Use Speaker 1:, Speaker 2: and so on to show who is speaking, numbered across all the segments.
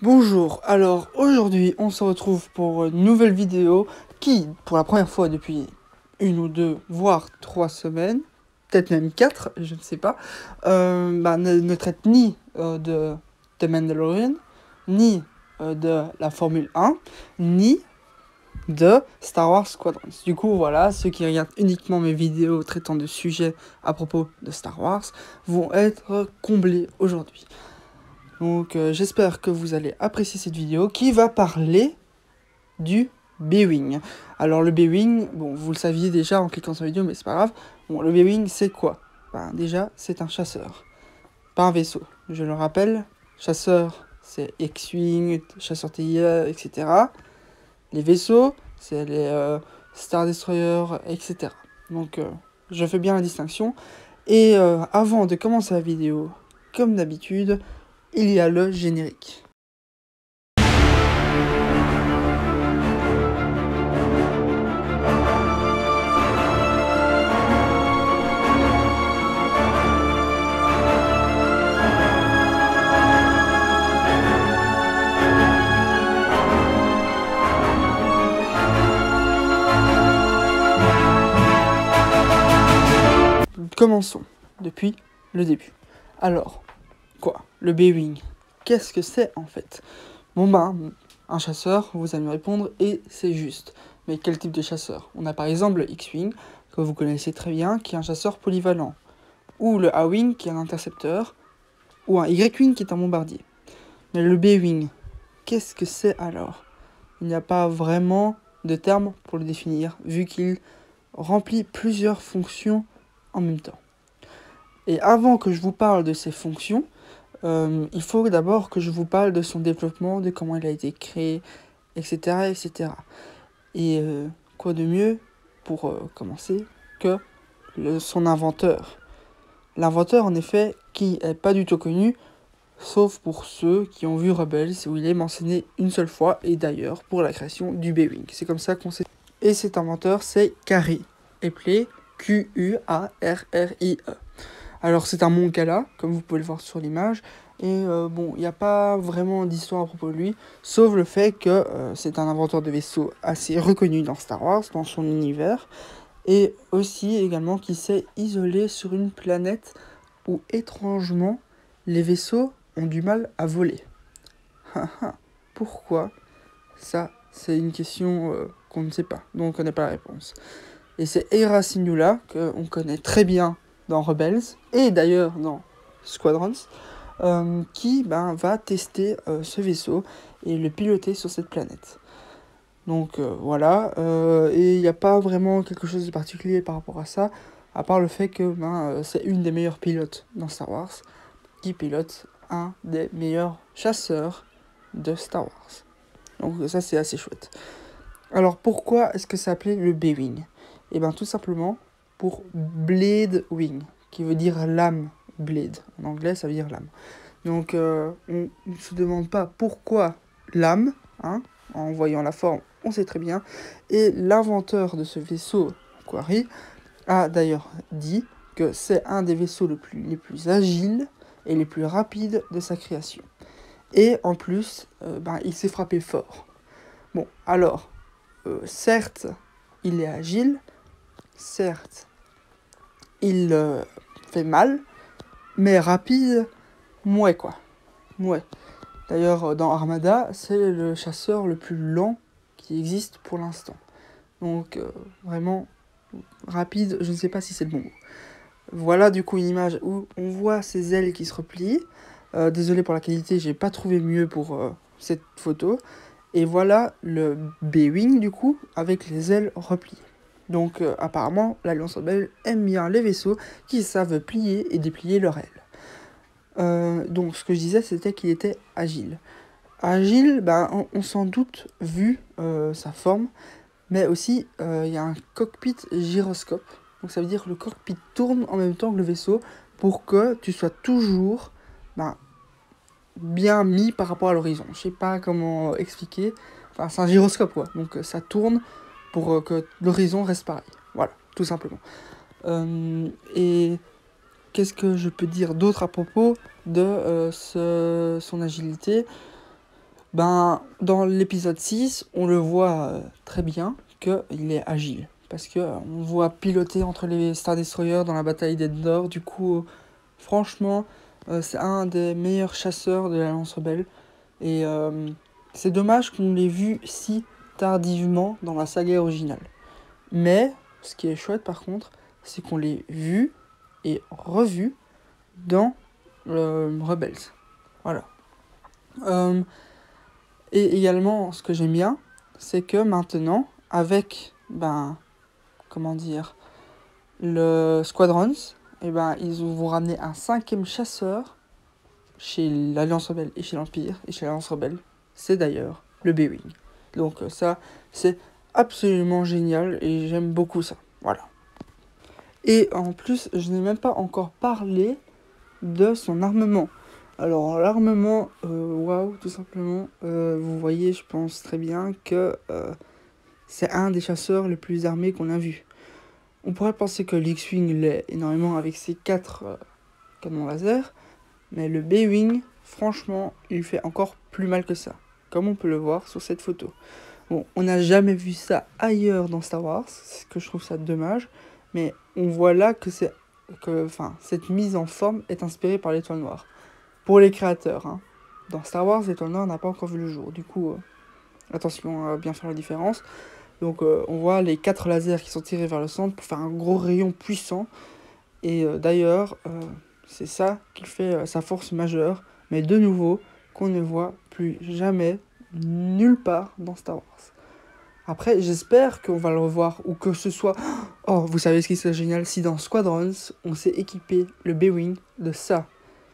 Speaker 1: Bonjour, alors aujourd'hui on se retrouve pour une nouvelle vidéo qui, pour la première fois depuis une ou deux, voire 3 semaines, peut-être même 4, je ne sais pas, ne traite ni de The Mandalorian, ni de la Formule 1, ni de Star Wars Squadrons. Du coup, voilà, ceux qui regardent uniquement mes vidéos traitant de sujets à propos de Star Wars vont être comblés aujourd'hui. Donc j'espère que vous allez apprécier cette vidéo qui va parler du B-Wing. Alors le B-Wing, bon vous le saviez déjà en cliquant sur la vidéo mais c'est pas grave. Bon le B-Wing c'est quoi? Déjà c'est un chasseur, pas un vaisseau. Je le rappelle, chasseur c'est X-Wing, chasseur TIE, etc. Les vaisseaux c'est les Star Destroyer, etc. Donc je fais bien la distinction. Et avant de commencer la vidéo, comme d'habitude, il y a le générique. Commençons depuis le début. Alors, quoi? Le B-Wing, qu'est-ce que c'est en fait? Bon un chasseur, vous allez me répondre, et c'est juste. Mais quel type de chasseur? On a par exemple le X-Wing, que vous connaissez très bien, qui est un chasseur polyvalent. Ou le A-Wing, qui est un intercepteur. Ou un Y-Wing, qui est un bombardier. Mais le B-Wing, qu'est-ce que c'est alors? Il n'y a pas vraiment de terme pour le définir, vu qu'il remplit plusieurs fonctions en même temps. Et avant que je vous parle de ses fonctions, il faut d'abord que je vous parle de son développement, de comment il a été créé, etc. etc. Et quoi de mieux pour commencer que son inventeur. L'inventeur, en effet, qui n'est pas du tout connu, sauf pour ceux qui ont vu Rebels, où il est mentionné une seule fois, et d'ailleurs pour la création du B-Wing. C'est comme ça qu'on sait. Et cet inventeur, c'est Carrie, appelé Q-U-A-R-R-I-E. Alors c'est un Moncala, comme vous pouvez le voir sur l'image, et bon, il n'y a pas vraiment d'histoire à propos de lui, sauf le fait que c'est un inventeur de vaisseaux assez reconnu dans Star Wars, dans son univers, et aussi également qui s'est isolé sur une planète où étrangement les vaisseaux ont du mal à voler. Pourquoi? Ça, c'est une question qu'on ne sait pas, dont on ne connaît pas la réponse. Et c'est Hera Syndulla, qu'on connaît très bien dans Rebels, et d'ailleurs dans Squadrons, qui va tester ce vaisseau et le piloter sur cette planète. Donc voilà, et il n'y a pas vraiment quelque chose de particulier par rapport à ça, à part le fait que c'est une des meilleures pilotes dans Star Wars, qui pilote un des meilleurs chasseurs de Star Wars. Donc ça c'est assez chouette. Alors pourquoi est-ce que c'est appelé le B-Wing? Et bien tout simplement pour Blade Wing, qui veut dire lame, blade. En anglais ça veut dire lame. Donc on ne se demande pas pourquoi lame, hein, en voyant la forme on sait très bien. Et l'inventeur de ce vaisseau, Quarry, a d'ailleurs dit que c'est un des vaisseaux les plus agiles et les plus rapides de sa création. Et en plus, il s'est frappé fort. Bon, alors, certes, il est agile, certes, il fait mal, mais rapide, mouais quoi. Mouais. D'ailleurs, dans Armada, c'est le chasseur le plus lent qui existe pour l'instant. Donc, vraiment, rapide, je ne sais pas si c'est le bon mot. Voilà du coup une image où on voit ses ailes qui se replient. Désolé pour la qualité, j'ai pas trouvé mieux pour cette photo. Et voilà le B-Wing du coup, avec les ailes repliées. Donc apparemment, l'Alliance Rebelle aime bien les vaisseaux qui savent plier et déplier leurs ailes. Donc ce que je disais, c'était qu'il était agile. Agile, on s'en doute vu sa forme, mais aussi il y a un cockpit gyroscope. Donc ça veut dire que le cockpit tourne en même temps que le vaisseau pour que tu sois toujours bien mis par rapport à l'horizon. Je sais pas comment expliquer. Enfin, c'est un gyroscope quoi. Donc ça tourne pour que l'horizon reste pareil. Voilà, tout simplement. Et qu'est-ce que je peux dire d'autre à propos de son agilité? Ben, dans l'épisode 6, on le voit très bien qu'il est agile. Parce que on voit piloter entre les Star Destroyers dans la bataille d'Endor. Du coup, franchement, c'est un des meilleurs chasseurs de l'Alliance Rebelle. Et c'est dommage qu'on l'ait vu si tardivement dans la saga originale. Mais, ce qui est chouette par contre, c'est qu'on l'ait vu et revu dans Rebels. Voilà. Et également, ce que j'aime bien, c'est que maintenant, avec, comment dire, le Squadrons, et ils vont ramener un 5e chasseur chez l'Alliance Rebelle et chez l'Empire et chez l'Alliance Rebelle. C'est d'ailleurs le B-Wing. Donc ça, c'est absolument génial et j'aime beaucoup ça. Voilà. Et en plus, je n'ai même pas encore parlé de son armement. Alors l'armement, waouh, tout simplement, vous voyez, je pense très bien que c'est un des chasseurs les plus armés qu'on a vu. On pourrait penser que l'X-Wing l'est énormément avec ses 4 canons laser, mais le B-Wing, franchement, il fait encore plus mal que ça, comme on peut le voir sur cette photo. Bon, on n'a jamais vu ça ailleurs dans Star Wars, c'est que je trouve ça dommage, mais on voit là que cette mise en forme est inspirée par l'étoile noire. Pour les créateurs, hein. Dans Star Wars, l'étoile noire n'a pas encore vu le jour. Du coup, attention à bien faire la différence. Donc, on voit les 4 lasers qui sont tirés vers le centre pour faire un gros rayon puissant. Et d'ailleurs, c'est ça qui fait sa force majeure. Mais de nouveau, qu'on ne voit plus jamais nulle part dans Star Wars. Après, j'espère qu'on va le revoir ou que ce soit... Oh, vous savez ce qui serait génial? Si dans Squadrons, on s'est équipé le B-Wing de ça.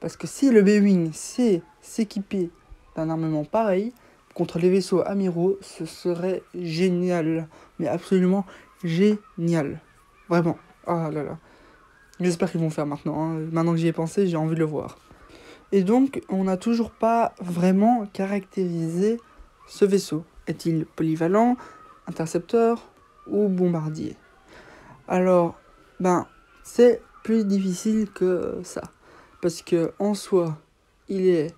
Speaker 1: Parce que si le B-Wing sait s'équiper d'un armement pareil, contre les vaisseaux amiraux, ce serait génial. Mais absolument génial. Vraiment. Oh là là. J'espère qu'ils vont le faire maintenant. Hein. Maintenant que j'y ai pensé, j'ai envie de le voir. Et donc, on n'a toujours pas vraiment caractérisé ce vaisseau. Est-il polyvalent, intercepteur ou bombardier? Alors, c'est plus difficile que ça. Parce que en soi, il est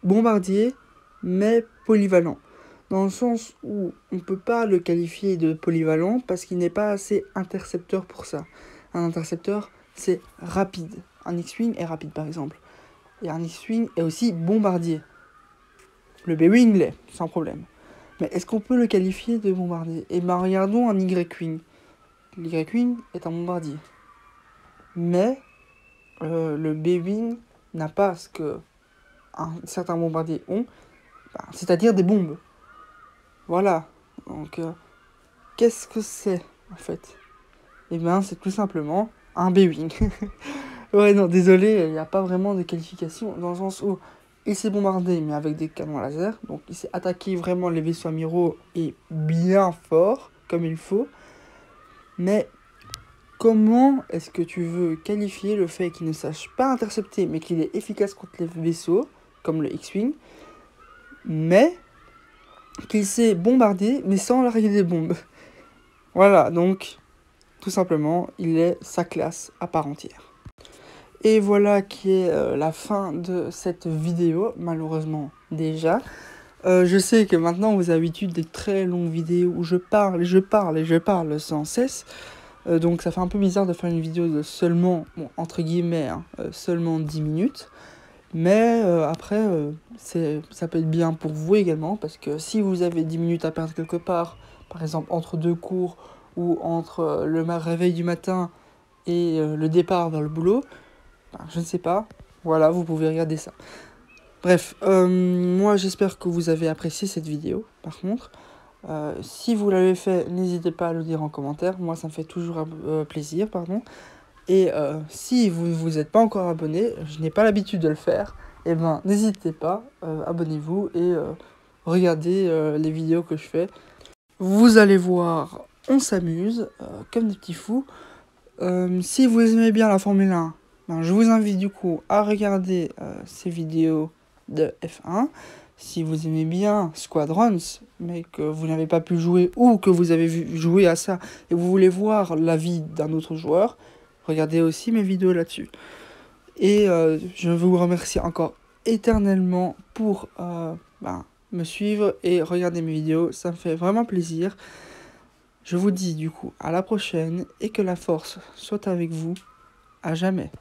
Speaker 1: bombardier, mais polyvalent. Dans le sens où on ne peut pas le qualifier de polyvalent parce qu'il n'est pas assez intercepteur pour ça. Un intercepteur, c'est rapide. Un X-Wing est rapide par exemple. Et un X-Wing est aussi bombardier. Le B-Wing l'est, sans problème. Mais est-ce qu'on peut le qualifier de bombardier? Eh bien, regardons un Y-Wing. L'Y-Wing est un bombardier. Mais le B-Wing n'a pas ce que certains bombardiers ont, c'est-à-dire des bombes. Voilà. Donc, qu'est-ce que c'est, en fait? Eh bien, c'est tout simplement un B-Wing. Ouais, non, désolé, il n'y a pas vraiment de qualification, dans le sens où il s'est bombardé, mais avec des canons laser. Donc, il s'est attaqué vraiment les vaisseaux amiraux et bien fort, comme il faut. Mais comment est-ce que tu veux qualifier le fait qu'il ne sache pas intercepter, mais qu'il est efficace contre les vaisseaux, comme le X-Wing, mais qu'il sait bombarder, mais sans larguer des bombes? Voilà, donc, tout simplement, il est sa classe à part entière. Et voilà qui est la fin de cette vidéo, malheureusement déjà. Je sais que maintenant vous avez l'habitude des très longues vidéos où je parle et je parle et je parle sans cesse. Donc ça fait un peu bizarre de faire une vidéo de seulement, bon, entre guillemets, seulement 10 minutes. Mais après, ça peut être bien pour vous également, parce que si vous avez 10 minutes à perdre quelque part, par exemple entre 2 cours, ou entre le réveil du matin et le départ vers le boulot, je ne sais pas, voilà, vous pouvez regarder ça. Bref, moi j'espère que vous avez apprécié cette vidéo, par contre. Si vous l'avez fait, n'hésitez pas à le dire en commentaire, moi ça me fait toujours plaisir, pardon. Et si vous ne vous êtes pas encore abonné, je n'ai pas l'habitude de le faire, et n'hésitez pas, abonnez-vous et regardez les vidéos que je fais. Vous allez voir, on s'amuse, comme des petits fous. Si vous aimez bien la Formule 1, je vous invite du coup à regarder ces vidéos de F1. Si vous aimez bien Squadrons, mais que vous n'avez pas pu jouer ou que vous avez vu jouer à ça et vous voulez voir l'avis d'un autre joueur, regardez aussi mes vidéos là-dessus. Et je vous remercie encore éternellement pour me suivre et regarder mes vidéos, ça me fait vraiment plaisir. Je vous dis du coup à la prochaine et que la force soit avec vous à jamais.